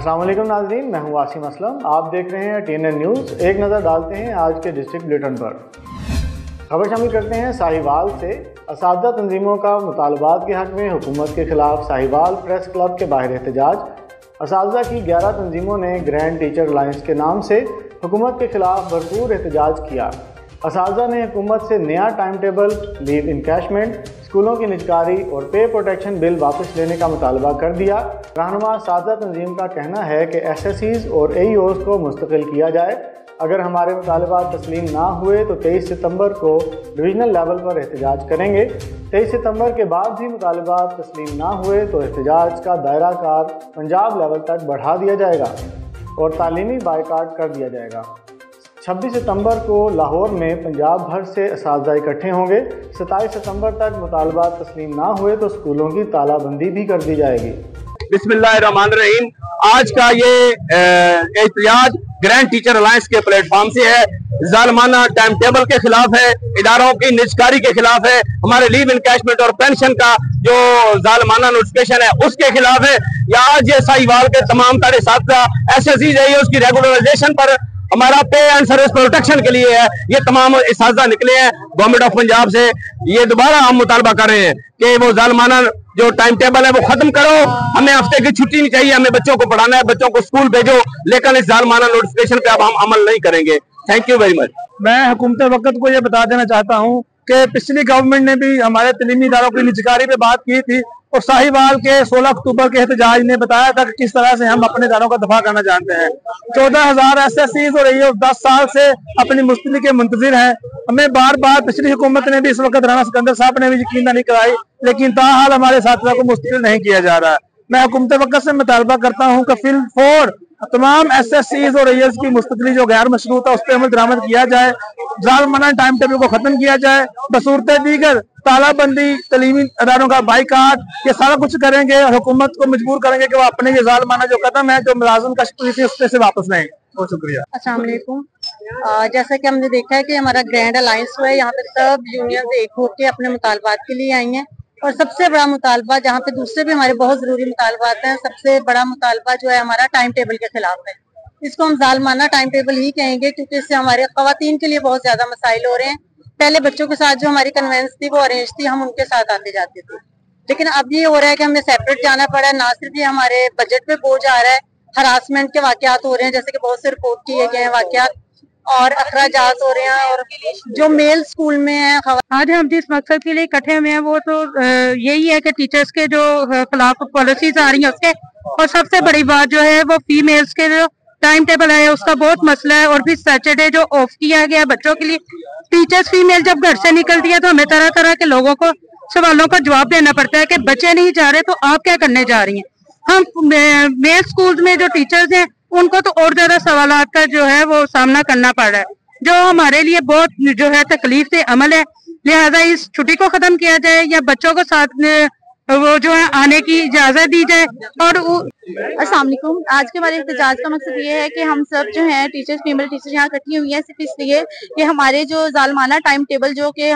अस्सलाम वालेकुम नाज़रीन, मैं हूं वासिम असलम। आप देख रहे हैं TNN न्यूज़। एक नज़र डालते हैं आज के डिस्ट्रिक्ट बुलेटिन पर। खबर शामिल करते हैं साहिवाल से। असातिज़ा तंजीमों का मुतालबात के हक़ में हुकूमत के खिलाफ साहिवाल प्रेस क्लब के बाहर एहतजाज। असातिज़ा की 11 तंजीमों ने ग्रैंड टीचर अलायंस के नाम से हुकूमत के खिलाफ भरपूर एहतजाज किया। असातिज़ा ने हुकूमत से नया टाइम टेबल, लीव इनकैशमेंट, स्कूलों की निजकारी और पे प्रोटेक्शन बिल वापस लेने का मुतालबा कर दिया। रहनुमा असातिज़ा तंजीम का कहना है कि SSEs और AEOs को मुस्तकिल किया जाए। अगर हमारे मुतालबात तस्लीम ना हुए तो 23 सितंबर को डिवीज़नल लेवल पर एहतजाज करेंगे। 23 सितंबर के बाद भी मुतालबात तस्लीम ना हुए तो एहतजाज का दायरा कार पंजाब लेवल तक बढ़ा दिया जाएगा और तालीमी बायकाट कर दिया जाएगा। 26 सितंबर को लाहौर में पंजाब भर से असातिज़ा इकट्ठे होंगे। 27 सितंबर तक मुतालबात तस्लीम ना हुए तो स्कूलों की तालाबंदी भी कर दी जाएगी। बिस्मिल्लाहिर्रहमानिर्रहीम। आज का ये एहतजाज ग्रैंड टीचर अलायंस के प्लेटफॉर्म से है। जालमाना टाइम टेबल के खिलाफ है, इदारों की निजकारी के खिलाफ है, हमारे लीव इनकैशमेंट और पेंशन का जो जालमाना नोटिफिकेशन है उसके खिलाफ है। या आज ये साहिवाल के तमाम सारे साथिया SSEs है, उसकी रेगुलराइजेशन पर, हमारा पे एंड सर्विस प्रोटेक्शन के लिए है। ये तमाम इस्ताजा निकले हैं गवर्नमेंट ऑफ पंजाब से। ये दोबारा हम मुतालबा कर रहे हैं कि वो जालमाना जो टाइम टेबल है वो खत्म करो। हमें हफ्ते की छुट्टी नहीं चाहिए, हमें बच्चों को पढ़ाना है, बच्चों को स्कूल भेजो, लेकिन इस जालमाना नोटिफिकेशन पे अब हम अमल नहीं करेंगे। Thank you very much. मैं हुकूमत वक्त को ये बता देना चाहता हूँ कि पिछली गवर्नमेंट ने भी हमारे तलीमी इदारों की निजकारी पे बात की थी और साहिवाल के 16 अक्टूबर के एहतजाज ने बताया था कि किस तरह से हम अपने इदारों का दफा करना चाहते हैं। 14,000 SSEs और AEOs 10 साल से अपनी मुस्तकिली के मुंतजिर हैं। हमें बार बार पिछली हुकूमत ने भी, इस वक्त राना सिकंदर साहब ने भी यकीन नहीं कराई, लेकिन ताहाल हमारे साथियों को मुस्तकिल नहीं किया जा रहा है। मैं हुकूमत वक्त से मुतालबा करता हूँ कि फिल तमाम SSEs और AEOs की मुस्तकिली जो गैर मशरूत है उस पर अमल दरामद किया जाए, जालमाना टाइम टेबल को खत्म किया जाए, बसूरत दीगर तालाबंदी, तलीमी अदारों का बाइकाट, ये सारा कुछ करेंगे और हुकूमत को मजबूर करेंगे कि वो अपने ये जालमाना जो कदम है, जो मुलाजिम का थी, उससे से वापस लें। बहुत शुक्रिया। अस्सलाम वालेकुम। जैसा कि हमने देखा है कि हमारा ग्रैंड अलायंस हुआ है, यहाँ पे सब यूनियन एक होकर अपने मुतालबात के लिए आई हैं और सबसे बड़ा मुतालबा, जहाँ पे दूसरे भी हमारे बहुत जरूरी मुतालबात हैं, सबसे बड़ा मुतालबा जो है हमारा टाइम टेबल के खिलाफ है। इसको हम जालमाना टाइम टेबल ही कहेंगे क्योंकि इससे हमारे खवातीन के लिए बहुत ज्यादा मसाइल हो रहे हैं। पहले बच्चों के साथ जो हमारी कन्वेंस थी वो अरेंज थी, हम उनके साथ आते जाते थे, लेकिन अब ये हो रहा है कि हमें सेपरेट जाना पड़ा है। ना सिर्फ ये हमारे बजट पे बोझ आ रहा है, हरासमेंट के वाकयात हो रहे हैं, जैसे कि बहुत से रिपोर्ट किए गए हैं वाकयात, और अखराजात हो रहे हैं, और जो मेल स्कूल में है। आज हम जिस मकसद के लिए इकट्ठे हुए हैं वो तो यही है कि टीचर्स के जो खिलाफ पॉलिसीज आ रही हैं उसके, और सबसे बड़ी बात जो है वो फीमेल्स के जो टाइम टेबल है उसका बहुत मसला है। और फिर सैटरडे जो ऑफ किया गया बच्चों के लिए, टीचर्स फीमेल जब घर से निकलती है तो हमें तरह तरह के लोगों को सवालों का जवाब देना पड़ता है कि बच्चे नहीं जा रहे तो आप क्या करने जा रही हैं। हम मेल स्कूल में जो टीचर्स हैं उनको तो और ज्यादा सवालात का जो है वो सामना करना पड़ रहा है, जो हमारे लिए बहुत जो है तकलीफ से अमल है। लिहाजा इस छुट्टी को खत्म किया जाए या बच्चों को साथ वो जो है आने की इजाजत दी जाए। और अस्सलाम वालेकुम। आज के हमारे एहतजाज का मकसद ये है कि हम सब जो हैं टीचर्स, फीमेल टीचर्स यहाँ इकट्ठी हुई हैं सिर्फ इसलिए कि हमारे जो जालमाना टाइम टेबल जो कि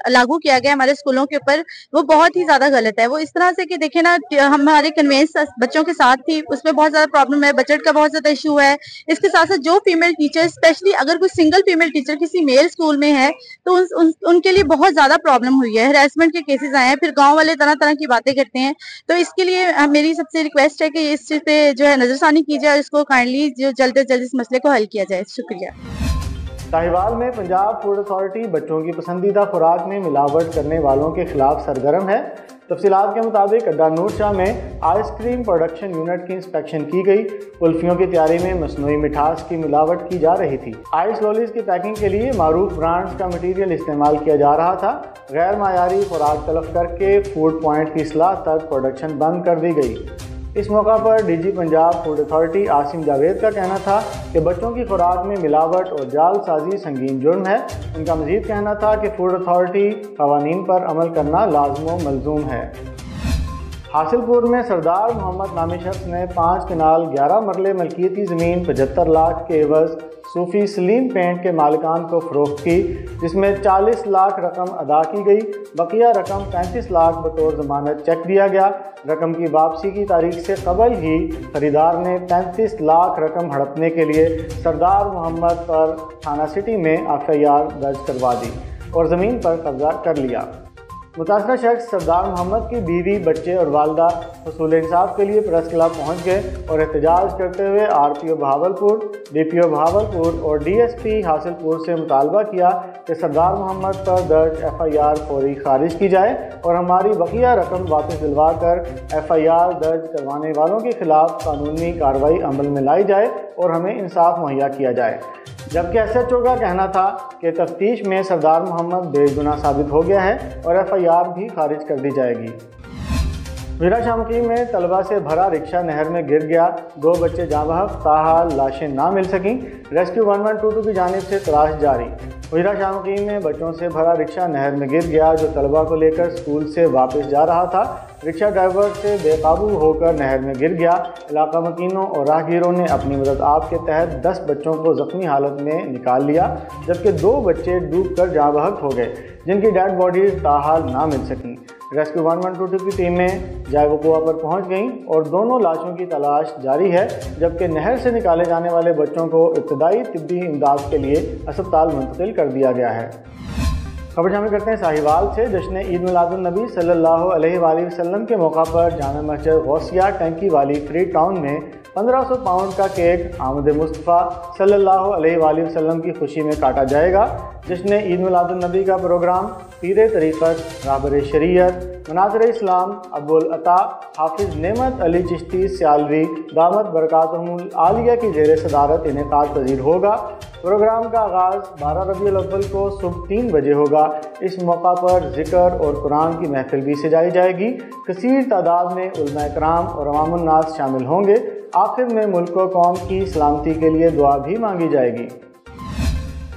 लागू किया गया हमारे स्कूलों के ऊपर, वो बहुत ही ज्यादा गलत है। वो इस तरह से कि देखे ना, हमारे कन्वेंस बच्चों के साथ थी, उसमें बहुत ज्यादा प्रॉब्लम है, बजट का बहुत ज्यादा इशू है। इसके साथ साथ जो फीमेल टीचर, स्पेशली अगर कोई सिंगल फीमेल टीचर किसी मेल स्कूल में है तो उनके लिए बहुत ज्यादा प्रॉब्लम हुई है, हरासमेंट के केसेस आए हैं, फिर गाँव वाले तरह तरह की बातें करते हैं। तो इसके लिए मेरी सबसे रिक्वेस्ट है कि इस चीज पे जो है नजरसानी की जाए और इसको काइंडली जो जल्द से जल्द इस मसले को हल किया जाए। शुक्रिया। साहिवाल में पंजाब फूड अथॉरिटी बच्चों की पसंदीदा खुराक में मिलावट करने वालों के खिलाफ सरगर्म है। तफसीलात के मुताबिक अड्डा नूर शाह में आइसक्रीम प्रोडक्शन यूनिट की इंस्पेक्शन की गई। कुल्फियों की तैयारी में मसनूई मिठास की मिलावट की जा रही थी। आइस लॉलीज की पैकिंग के लिए मारूफ ब्रांड्स का मटीरियल इस्तेमाल किया जा रहा था। गैर मायारी खुराक तलब करके फूड पॉइंट की इस्लाह तक प्रोडक्शन बंद कर दी गई। इस मौका पर DG Punjab food authority Asim Javed का कहना था कि बच्चों की खुराक में मिलावट और जालसाजी संगीन जुर्म है। उनका मजीद कहना था कि फूड अथॉरिटी कवानीन पर अमल करना लाज़िम व मलजूम है। हासिलपुर में सरदार मोहम्मद नामी शख्स ने 5 कनाल 11 मरले मलकियती ज़मीन 75 लाख के एवज़ सूफ़ी सलीम पेंट के मालिकान को फ़रोख्त की, जिसमें 40 लाख रकम अदा की गई। बकिया रकम 35 लाख बतौर ज़मानत चेक दिया गया। रकम की वापसी की तारीख से कबल ही खरीदार ने 35 लाख रकम हड़पने के लिए सरदार मोहम्मद पर थाना सिटी में FIR दर्ज करवा दी और ज़मीन पर कब्जा कर लिया। मुतासरा शख्स सरदार मोहम्मद की बीवी, बच्चे और वालदा हुसूल इंसाफ के लिए प्रेस क्लब पहुँच गए और एहतजाज करते हुए RPO बहावलपुर, DPO बहावलपुर और DSP हासिलपुर से मुतालबा किया कि सरदार मोहम्मद पर दर्ज FIR फौरी खारिज की जाए और हमारी बकिया रकम वापस दिलवा कर FIR दर्ज करवाने वालों के खिलाफ कानूनी कार्रवाई अमल में लाई जाए और हमें इंसाफ मुहैया किया जाए। जबकि SHO का कहना था कि तफ्तीश में सरदार मोहम्मद बेगुनाह साबित हो गया है और FIR भी खारिज कर दी जाएगी। मीरा शामकी में तलबा से भरा रिक्शा नहर में गिर गया, 2 बच्चे जाँ बहक, ताहाल लाशें ना मिल सकीं। रेस्क्यू 1122 की जानिब से तलाश जारी। मीरा शामकी में बच्चों से भरा रिक्शा नहर में गिर गया, जो तलबा को लेकर स्कूल से वापस जा रहा था। रिक्शा ड्राइवर से बेकाबू होकर नहर में गिर गया। इलाका मकीनों और राहगीरों ने अपनी मदद आप के तहत 10 बच्चों को ज़ख्मी हालत में निकाल लिया, जबकि 2 बच्चे डूबकर जाँ बहक हो गए, जिनकी डेड बॉडीज ताहाल ना मिल सकीं। रेस्क्यू 1122 की टीमें जायवकुआ पर पहुंच गईं और दोनों लाशों की तलाश जारी है, जबकि नहर से निकाले जाने वाले बच्चों को इब्तदाई तिब्बी इमदाद के लिए अस्पताल मुंतकिल कर दिया गया है। खबर शामिल करते हैं साहिवाल से। जश्न ईद मिलादुन्नबी सल्लल्लाहु अलैहि वसल्लम के मौका पर जामा मस्जिद गौसिया टंकी वाली फ्री टाउन में 1500 पाउंड का केक आमद मुस्तफ़ा सल्लल्लाहु अलैहि वसल्लम की खुशी में काटा जाएगा। जश्न ईद मिलादुन्नबी का प्रोग्राम पीर तरीक़त, रहबर शरीयत, मनाज़िर इस्लाम अब्दुल अता हाफिज़ नेमत अली चिश्ती सियालवी दामत बरकातहुमुल आलिया की ज़ेर सदारत इनेकाद पजीर होगा। प्रोग्राम का आगाज़ 12 रबीउल अव्वल को सुबह 3 बजे होगा। इस मौका पर ज़िक्र और कुरान की महफिल भी सजाई जाएगी। कसीर तादाद में उलमा इकराम और अवामुन नास शामिल होंगे। आखिर में मुल्क व कौम की सलामती के लिए दुआ भी मांगी जाएगी।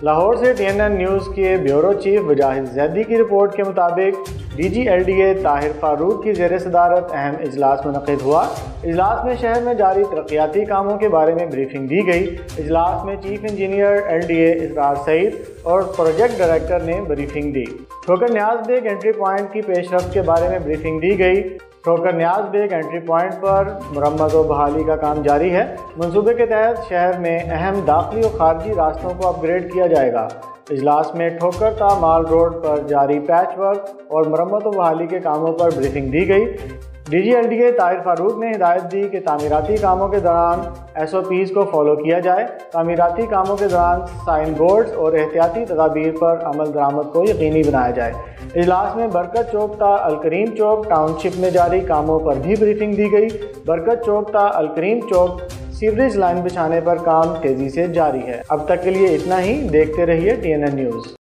लाहौर से TNN न्यूज़ के ब्यूरो चीफ वजाहिद जैदी की रिपोर्ट के मुताबिक DG LDA ताहिर फारूक की ज़ेर सदारत अहम इजलास मुनक़िद हुआ। इजलास में शहर में जारी तरक्याती कामों के बारे में ब्रीफिंग दी गई। इजलास में चीफ इंजीनियर LDA इसरार सईद और प्रोजेक्ट डायरेक्टर ने ब्रीफिंग दी। ठोकर न्याज बेग एंट्री पॉइंट की पेशरफ्त के बारे में ब्रीफिंग दी गई। ठोकर न्याज बेग एंट्री पॉइंट पर मरम्मत और बहाली का काम जारी है। मंसूबे के तहत शहर में अहम दाखिली और खारजी रास्तों को अपग्रेड किया जाएगा। इजलास में ठोकर ता माल रोड पर जारी पैच वर्क और मरम्मत और बहाली के कामों पर ब्रीफिंग दी गई। DG LDA ताहिर फारूक ने हिदायत दी कि तामीराती कामों के दौरान SOPs को फॉलो किया जाए। तामीराती कामों के दौरान साइन बोर्ड्स और एहतियाती तदाबीर पर अमल दरामद को यकीनी बनाया जाए। इजलास में बरकत चौक ता अलकरीम चौक टाउनशिप में जारी कामों पर भी ब्रीफिंग दी गई। बरकत चौक ता अलकरीम चौक सीवरेज लाइन बिछाने पर काम तेज़ी से जारी है। अब तक के लिए इतना ही। देखते रहिए TNN न्यूज़।